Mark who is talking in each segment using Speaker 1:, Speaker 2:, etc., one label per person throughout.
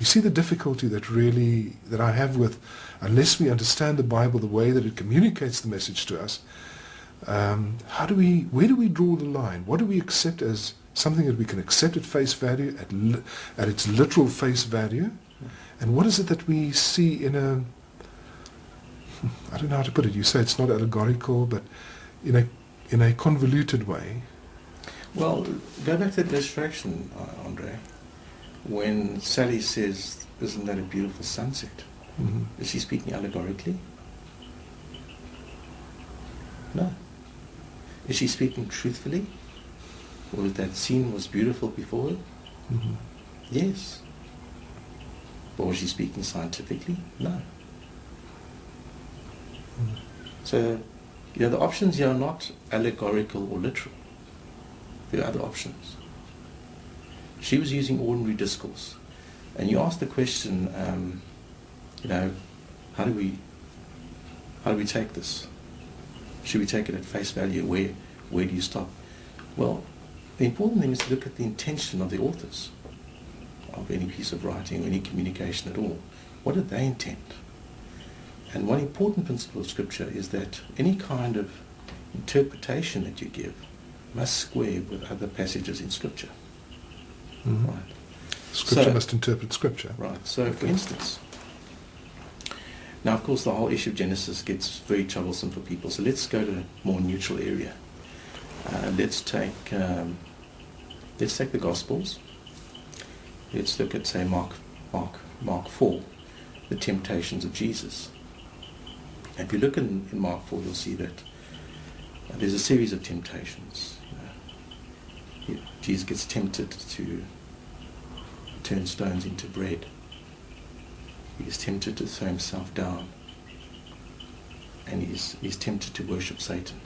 Speaker 1: You see the difficulty that I have with, unless we understand the Bible the way that it communicates the message to us, where do we draw the line? What do we accept as something that we can accept at face value, at its literal face value? And what is it that we see in I don't know how to put it, you say it's not allegorical, but in a convoluted way?
Speaker 2: Well, go back to the illustration, Andre. When Sally says, "Isn't that a beautiful sunset?"
Speaker 1: Mm-hmm.
Speaker 2: Is she speaking allegorically? No. Is she speaking truthfully? Or that scene was beautiful before her?
Speaker 1: Mm-hmm.
Speaker 2: Yes. But was she speaking scientifically? No.
Speaker 1: Mm-hmm.
Speaker 2: So, the options here are not allegorical or literal. There are other options. She was using ordinary discourse. And you asked the question, how do we take this? Should we take it at face value? Where do you stop? Well, the important thing is to look at the intention of the authors of any piece of writing or any communication at all. What did they intend? And one important principle of Scripture is that any kind of interpretation that you give must square with other passages in Scripture.
Speaker 1: Mm-hmm.
Speaker 2: Right.
Speaker 1: Scripture must interpret Scripture.
Speaker 2: Right. So, for instance, now, of course, the whole issue of Genesis gets very troublesome for people. So let's go to a more neutral area. Let's take the Gospels. Let's look at, say, Mark 4, the temptations of Jesus. If you look in Mark 4, you'll see that there's a series of temptations. Jesus gets tempted to turn stones into bread. He is tempted to throw himself down. And he's tempted to worship Satan.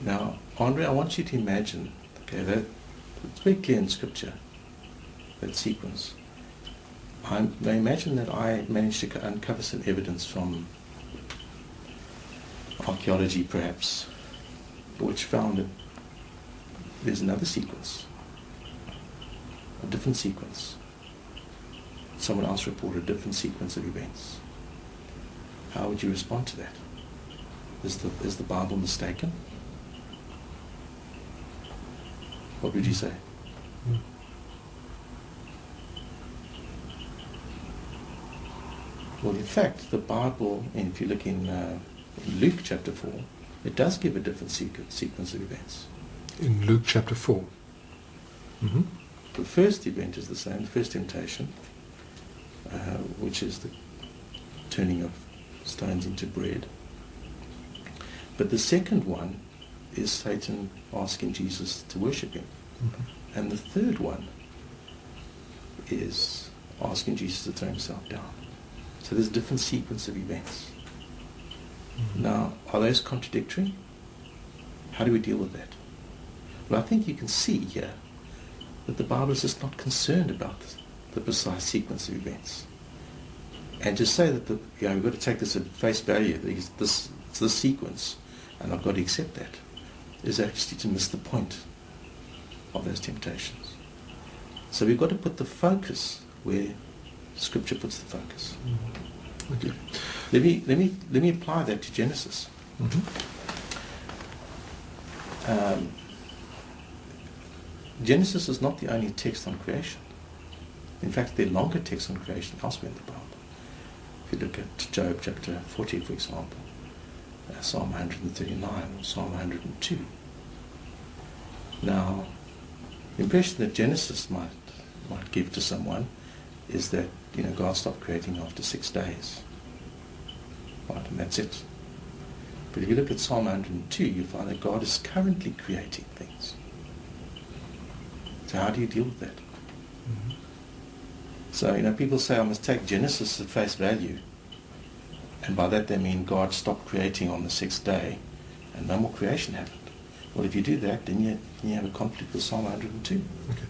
Speaker 2: Now, Andre, I want you to imagine, that it's very clear in Scripture, that sequence. I imagine that I managed to uncover some evidence from archaeology, perhaps, which found that there's another sequence, a different sequence. Someone else reported a different sequence of events. How would you respond to that? Is the Bible mistaken? What would you say?
Speaker 1: Mm.
Speaker 2: Well, in fact, the Bible, and if you look in Luke chapter 4, it does give a different sequence of events.
Speaker 1: In Luke chapter 4. Mm-hmm.
Speaker 2: The first event is the same, the first temptation, which is the turning of stones into bread. But the second one is Satan asking Jesus to worship him. Mm-hmm. And the third one is asking Jesus to throw himself down. So there's a different sequence of events. Mm-hmm. Now, are those contradictory? How do we deal with that? Well, I think you can see here that the Bible is just not concerned about the precise sequence of events. And to say that we've got to take this at face value, it's this sequence, and I've got to accept that, is actually to miss the point of those temptations. So we've got to put the focus where Scripture puts the focus.
Speaker 1: Mm-hmm. Okay.
Speaker 2: Let me apply that to Genesis.
Speaker 1: Mm-hmm.
Speaker 2: Genesis is not the only text on creation. In fact, there are longer texts on creation elsewhere in the Bible. If you look at Job chapter 40, for example, Psalm 139 or Psalm 102. Now, the impression that Genesis might give to someone is that God stopped creating after 6 days. Right, and that's it. But if you look at Psalm 102, you find that God is currently creating things. So how do you deal with that?
Speaker 1: Mm-hmm.
Speaker 2: So, people say I must take Genesis at face value. And by that they mean God stopped creating on the 6th day and no more creation happened. Well, if you do that, then you have a conflict with Psalm 102.
Speaker 1: Okay.